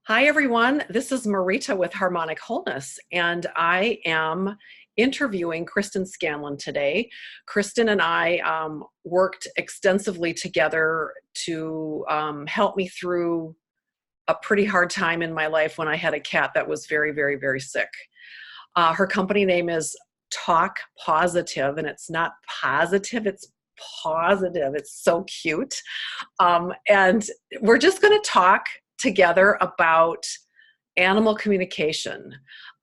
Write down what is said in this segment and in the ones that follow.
Hi, everyone. This is Marita with Harmonic Wholeness, and I am interviewing Kristen Scanlon today. Kristen and I worked extensively together to help me through a pretty hard time in my life when I had a cat that was very, very, very sick. Her company name is Talk Positive, and it's not positive, it's positive. It's so cute. And we're just going to talk together about animal communication.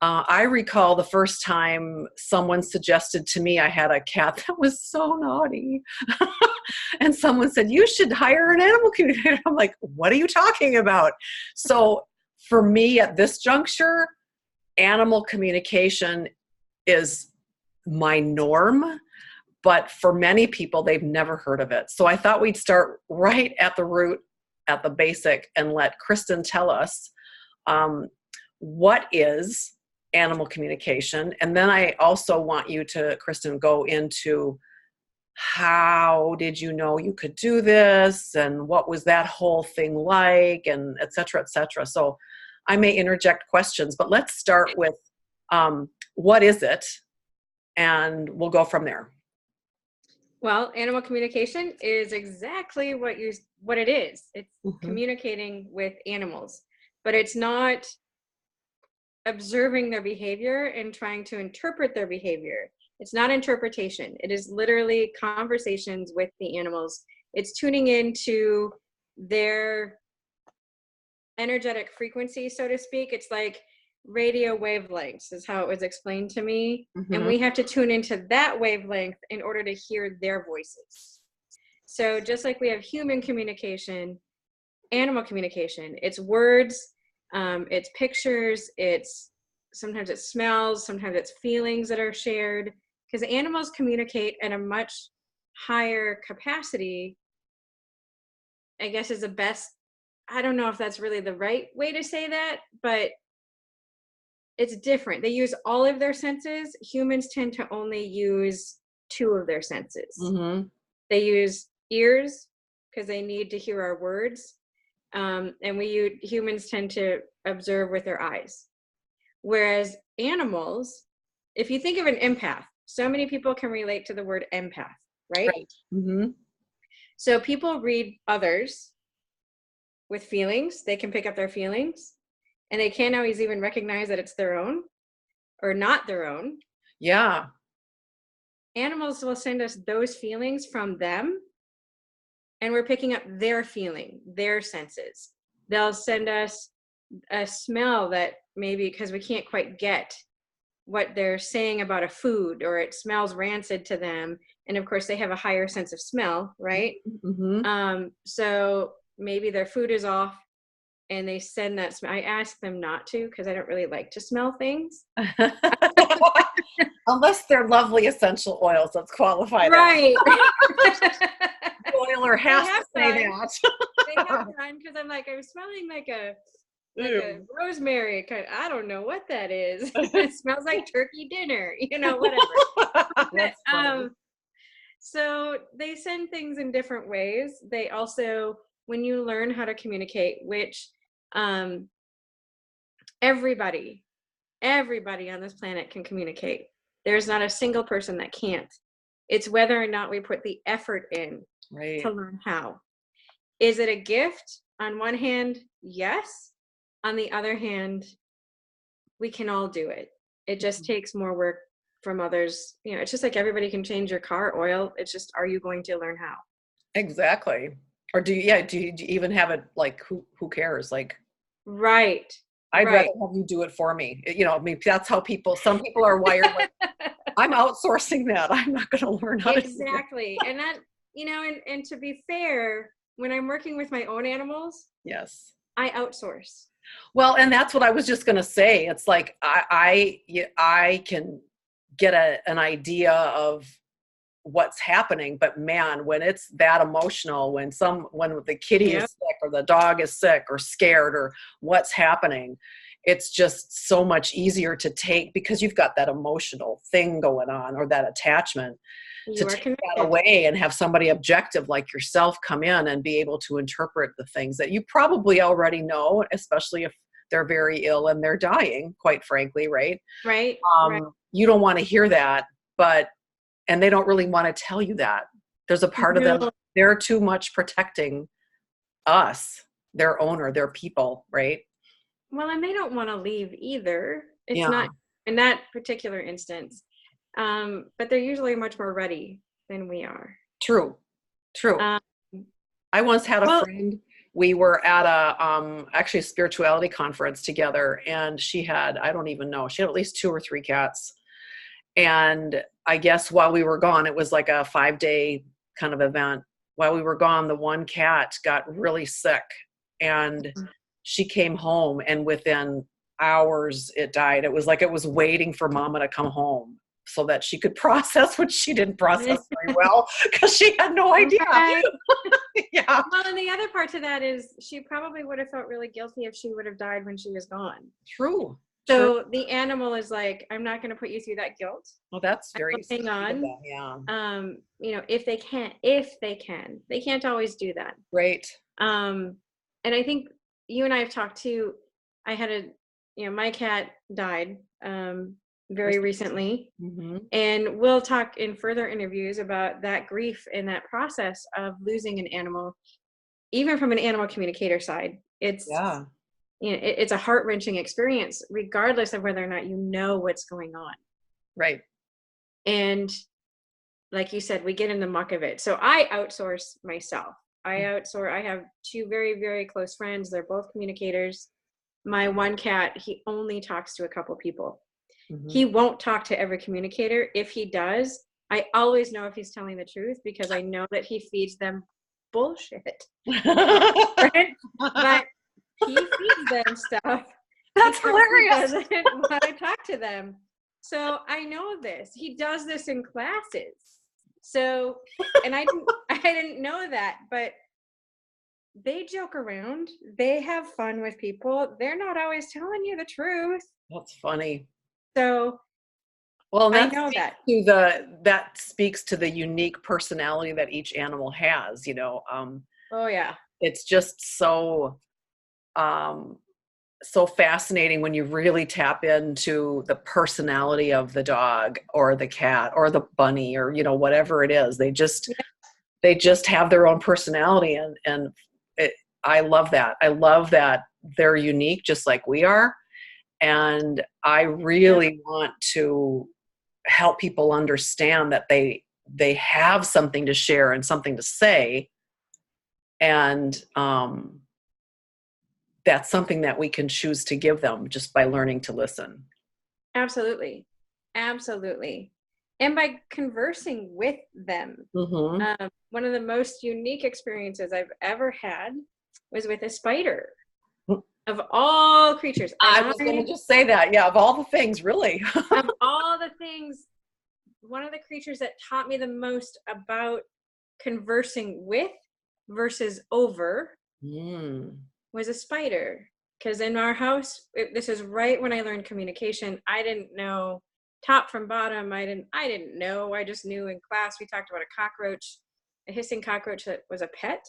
I recall the first time someone suggested to me I had a cat that was so naughty. And someone said, you should hire an animal communicator. I'm like, what are you talking about? So for me at this juncture, animal communication is my norm. But for many people, they've never heard of it. So I thought we'd start right at the root, at the basic, and let Kristen tell us what is animal communication. And then I also want you to, Kristen, go into how did you know you could do this, and what was that whole thing like, and et cetera, et cetera. So I may interject questions, but let's start with what is it, and we'll go from there. Well, animal communication is exactly what it is. It's Mm-hmm. communicating with animals, but it's not observing their behavior and trying to interpret their behavior. It's not interpretation. It is literally conversations with the animals. It's tuning into their energetic frequency, so to speak. It's like radio wavelengths is how it was explained to me. Mm-hmm. And we have to tune into that wavelength in order to hear their voices. So just like we have human communication, animal communication, it's words, it's pictures, sometimes it's smells, sometimes it's feelings that are shared, because animals communicate at a much higher capacity, I guess is the best. I don't know if that's really the right way to say that, but it's different. They use all of their senses. Humans tend to only use two of their senses. Mm-hmm. They use ears because they need to hear our words. And humans tend to observe with their eyes. Whereas animals, if you think of an empath, so many people can relate to the word empath, right? Right. Mm-hmm. So people read others with feelings. They can pick up their feelings. And they can't always even recognize that it's their own or not their own. Yeah. Animals will send us those feelings from them, and we're picking up their feeling, their senses. They'll send us a smell that maybe because we can't quite get what they're saying about a food, or it smells rancid to them. And of course, they have a higher sense of smell, right? Mm-hmm. So maybe their food is off, and they send that smell. I ask them not to because I don't really like to smell things. Unless they're lovely essential oils, let's qualify right. that. Oiler has to say that. They have done, because I'm smelling like a rosemary kind. I don't know what that is. It smells like turkey dinner, whatever. That's funny. So they send things in different ways. They also, when you learn how to communicate, which everybody on this planet can communicate. There's not a single person that can't. It's whether or not we put the effort in to learn how. Is it a gift? On one hand, yes. On the other hand, we can all do it. It just takes more work from others. It's just like everybody can change your car oil. It's just, are you going to learn how? Exactly. Or do you even have it like, who cares? Like, right. I'd rather have you do it for me. That's how some people are wired. Like, I'm outsourcing that. I'm not going to learn how to do that. Exactly. And that, and to be fair, when I'm working with my own animals, yes, I outsource. Well, and that's what I was just going to say. It's like, I can get an idea of what's happening, but man, when it's that emotional, when the kitty is sick, or the dog is sick or scared, or what's happening, it's just so much easier to take, because you've got that emotional thing going on, or that attachment, to take that away and have somebody objective like yourself come in and be able to interpret the things that you probably already know, especially if they're very ill and they're dying, quite frankly, right? Right. Right. You don't want to hear that, and they don't really want to tell you that. There's a part of them, No. they're too much protecting us, their owner, their people, right? Well, and they don't want to leave either. It's Yeah, not in that particular instance. But they're usually much more ready than we are. true, true. Um, I once had a well, friend, we were at actually a spirituality conference together, and she had, I don't even know, she had at least 2 or 3 cats. And I guess while we were gone, it was like a 5-day kind of event. While we were gone, the one cat got really sick, and she came home, and within hours it died. It was like it was waiting for mama to come home so that she could process what she didn't process very well, because she had no idea. right. Yeah, Well, and the other part to that is she probably would have felt really guilty if she would have died when she was gone. true. True. So the animal is like, I'm not going to put you through that guilt. Well, that's I very will hang sweet of on. them. Yeah. If they can, they can't always do that. Great. And I think you and I have talked too. I had my cat died very recently, Mm-hmm. and we'll talk in further interviews about that grief and that process of losing an animal, even from an animal communicator side. It's Yeah. it's a heart-wrenching experience, regardless of whether or not you know what's going on. Right. And like you said, we get in the muck of it. So I outsource myself. I have 2 very, very close friends. They're both communicators. My one cat, he only talks to a couple people. Mm-hmm. He won't talk to every communicator. If he does, I always know if he's telling the truth, because I know that he feeds them bullshit. Right? But he feeds them stuff. That's because hilarious. He doesn't want to talk to them. So I know this. He does this in classes. So, and I didn't know that, but they joke around. They have fun with people. They're not always telling you the truth. That's funny. So Well, I know that. That speaks to the unique personality that each animal has, you know. Oh yeah. It's just so fascinating when you really tap into the personality of the dog or the cat or the bunny, or whatever it is. They just have their own personality, and I love that. I love that they're unique just like we are, and I really want to help people understand that they have something to share and something to say, and that's something that we can choose to give them just by learning to listen. Absolutely. Absolutely. And by conversing with them. Mm-hmm. One of the most unique experiences I've ever had was with a spider. Of all creatures. I was going to just say that. Yeah, of all the things, really. Of all the things, one of the creatures that taught me the most about conversing with versus over was a spider. Because in our house, this is right when I learned communication. I didn't know top from bottom. I didn't know. I just knew in class we talked about a cockroach, a hissing cockroach that was a pet.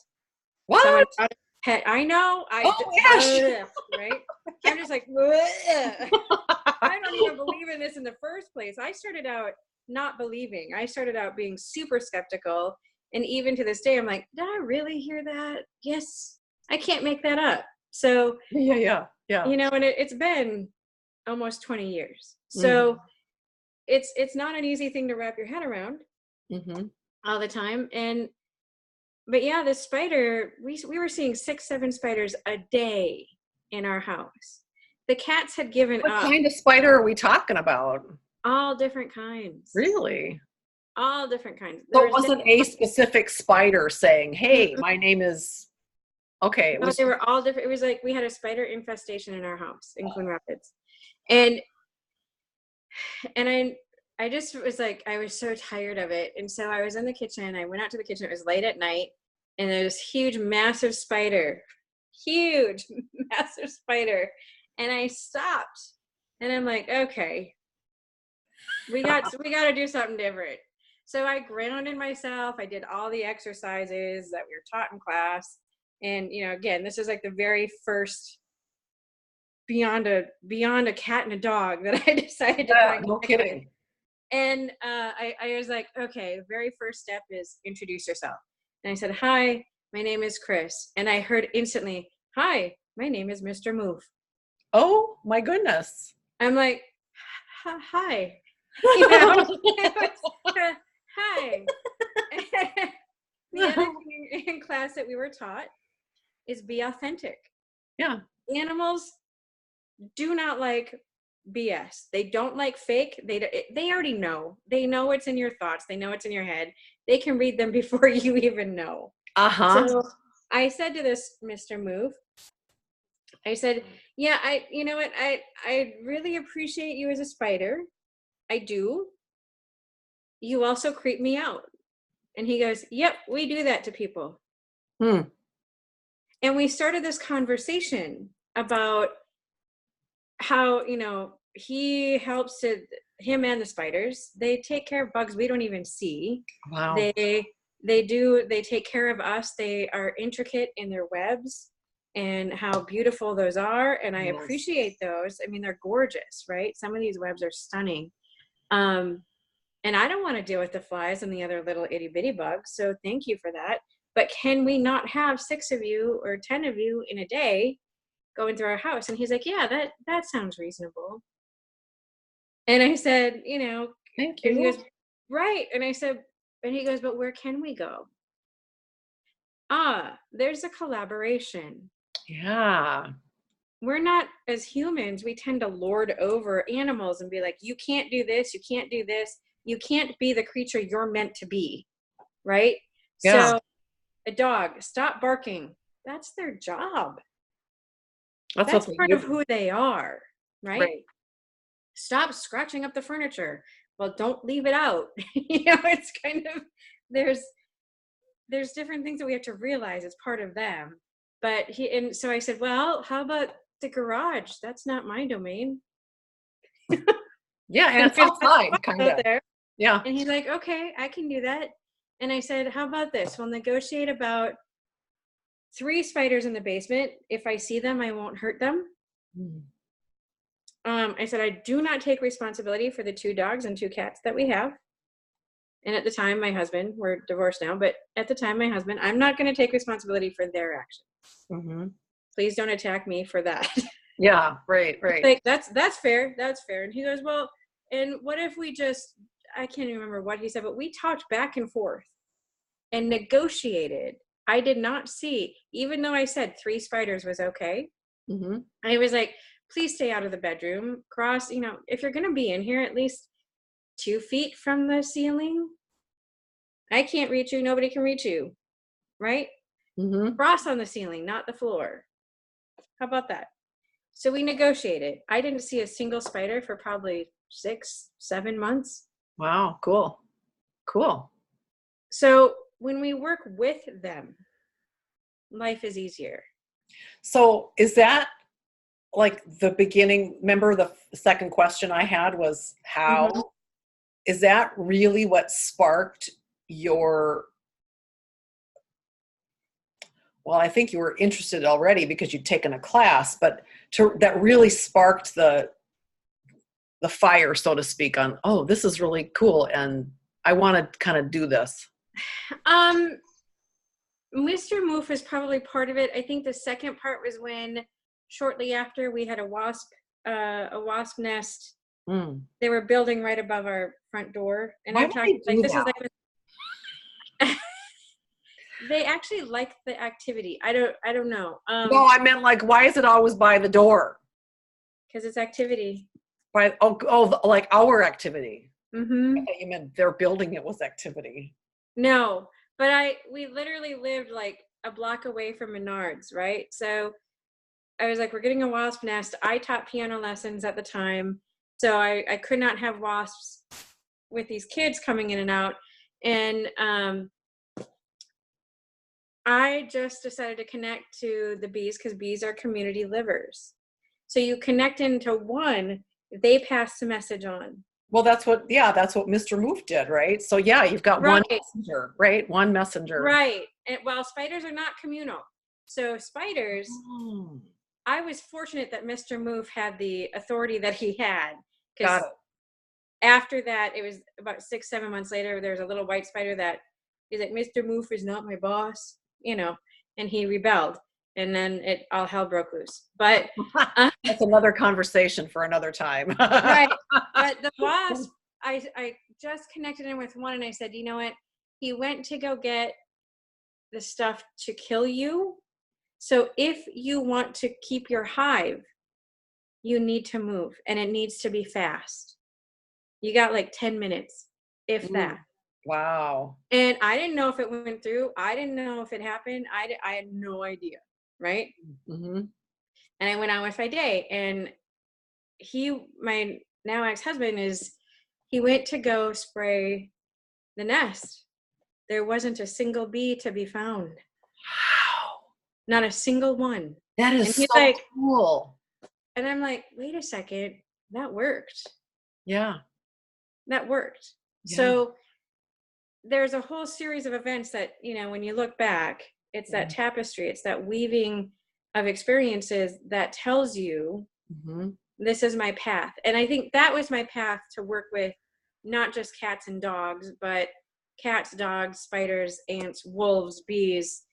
What? Someone brought a pet. I know. Yes. Right? I'm just like, I don't even believe in this in the first place. I started out not believing. I started out being super skeptical. And even to this day, I'm like, did I really hear that? Yes. I can't make that up. So, Yeah. and it's been almost 20 years. So it's not an easy thing to wrap your head around all the time. But yeah, this spider, we were seeing 6-7 spiders a day in our house. The cats had given up. What kind of spider are we talking about? All different kinds. Really? All different kinds. So it wasn't a specific spider saying, hey, my name is, okay. They were all different. It was like we had a spider infestation in our house in Coon Rapids. And I just was like, I was so tired of it. And so I was in the kitchen. I went out to the kitchen. It was late at night. And there was this huge, massive spider. Huge, massive spider. And I stopped. And I'm like, okay, we got to do something different. So I grounded myself. I did all the exercises that we were taught in class. And, again, this is like the very first beyond a cat and a dog that I decided to Yeah, connect no with. kidding. And I was like, okay, the very first step is introduce yourself. And I said, hi, my name is Chris. And I heard instantly, hi, my name is Mr. Moof. Oh my goodness. I'm like, hi, you know, hi. The other thing in class that we were taught is be authentic. Yeah. Animals do not like BS. They don't like fake. They already know. They know what's in your thoughts. They know what's in your head. They can read them before you even know. Uh-huh. So I said to this Mr. Move, I said, yeah, you know what? I really appreciate you as a spider. I do. You also creep me out. And he goes, yep, we do that to people. Hmm. And we started this conversation about how, you know, he helps to, him and the spiders, they take care of bugs we don't even see. Wow. They take care of us. They are intricate in their webs and how beautiful those are. And I Yes. appreciate those. I mean, they're gorgeous, right? Some of these webs are stunning. And I don't want to deal with the flies and the other little itty bitty bugs. So thank you for that. But can we not have 6 of you or 10 of you in a day going through our house? And he's like, yeah, that sounds reasonable. And I said, you know, Thank and he you. goes, right. And I said, and he goes, but where can we go? There's a collaboration. Yeah. We're not, as humans, we tend to lord over animals and be like, you can't do this, you can't do this, you can't be the creature you're meant to be, right? Yeah. So a dog, stop barking. That's their job. That's That's what part they of do. who they are, right? Right. Stop scratching up the furniture. Well, don't leave it out. You know, it's kind of, there's different things that we have to realize as part of them. But and so I said, well, how about the garage? That's not my domain. Yeah, and it's outside, kind out of. there. Yeah. And he's like, okay, I can do that. And I said, how about this? We'll negotiate about 3 spiders in the basement. If I see them, I won't hurt them. Hmm. I said, I do not take responsibility for the 2 dogs and 2 cats that we have. And at the time, my husband, we're divorced now, but at the time, my husband, I'm not going to take responsibility for their actions. Mm-hmm. Please don't attack me for that. Yeah, right. Like, that's fair. That's fair. And he goes, well, and what if we just, I can't even remember what he said, but we talked back and forth and negotiated. I did not see, even though I said 3 spiders was okay. Mm-hmm. I was like, please stay out of the bedroom. Cross, you know, if you're going to be in here, at least 2 feet from the ceiling. I can't reach you. Nobody can reach you. Right? Mm-hmm. Cross on the ceiling, not the floor. How about that? So we negotiated. I didn't see a single spider for probably 6, 7 months. Wow, cool. Cool. So when we work with them, life is easier. So is that like the beginning? Remember the second question I had was how? Mm-hmm. Is that really what sparked your, well, I think you were interested already because you'd taken a class, but that really sparked the fire, so to speak, on, oh, this is really cool and I want to kind of do this. Mr. Moof is probably part of it. I think the second part was when shortly after we had a wasp nest. Mm. They were building right above our front door. And Why I'm would talking they do like this that? is like they actually like the activity. I don't know. No, I meant like, why is it always by the door? Because it's activity. Like our activity. Mm-hmm. I thought you meant their building it was activity. No, but we literally lived like a block away from Menards, right? So I was like, we're getting a wasp nest. I taught piano lessons at the time, so I could not have wasps with these kids coming in and out. And I just decided to connect to the bees because bees are community livers. So you connect into one, they pass the message on. Well, that's what Mr. Moof did, right? So yeah, you've got Right. one messenger, right? One messenger. Right. And well, spiders are not communal. So spiders, I was fortunate that Mr. Moof had the authority that he had, because Got it. after that, it was about 6, 7 months later, there's a little white spider that is like, Mr. Moof is not my boss, and he rebelled, and then all hell broke loose. But That's another conversation for another time. right, but the boss, I just connected in with one, and I said, you know what? He went to go get the stuff to kill you. So if you want to keep your hive, you need to move, and it needs to be fast. You got like 10 minutes, if that. Wow. And I didn't know if it went through. I didn't know if it happened. I had no idea. Right. Mm-hmm. And I went on with my day. And my now ex-husband, he went to go spray the nest. There wasn't a single bee to be found. Wow. Not a single one. That And is he's so like, cool. and I'm like, wait a second, that worked. Yeah. That worked. Yeah. So there's a whole series of events that, when you look back, it's that tapestry, it's that weaving of experiences that tells you, this is my path. And I think that was my path to work with not just cats and dogs, but cats, dogs, spiders, ants, wolves, bees,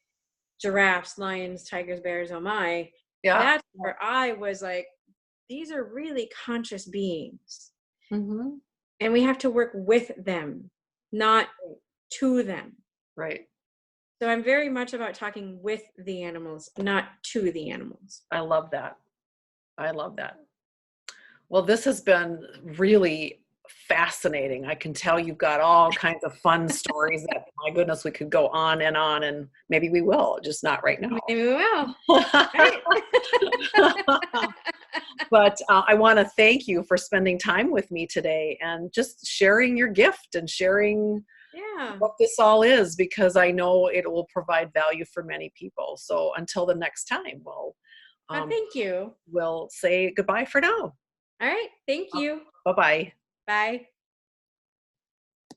giraffes, lions, tigers, bears, oh my. Yeah. That's where I was like, these are really conscious beings. And we have to work with them, not to them. Right. So I'm very much about talking with the animals, not to the animals. I love that. I love that. Well, this has been really fascinating. I can tell you've got all kinds of fun stories that, my goodness, we could go on, and maybe we will, just not right now. Maybe we will. Right? But I want to thank you for spending time with me today and just sharing your gift and sharing what this all is, because I know it will provide value for many people. So until the next time, thank you. We'll say goodbye for now. All right. Thank you. Bye-bye. Bye.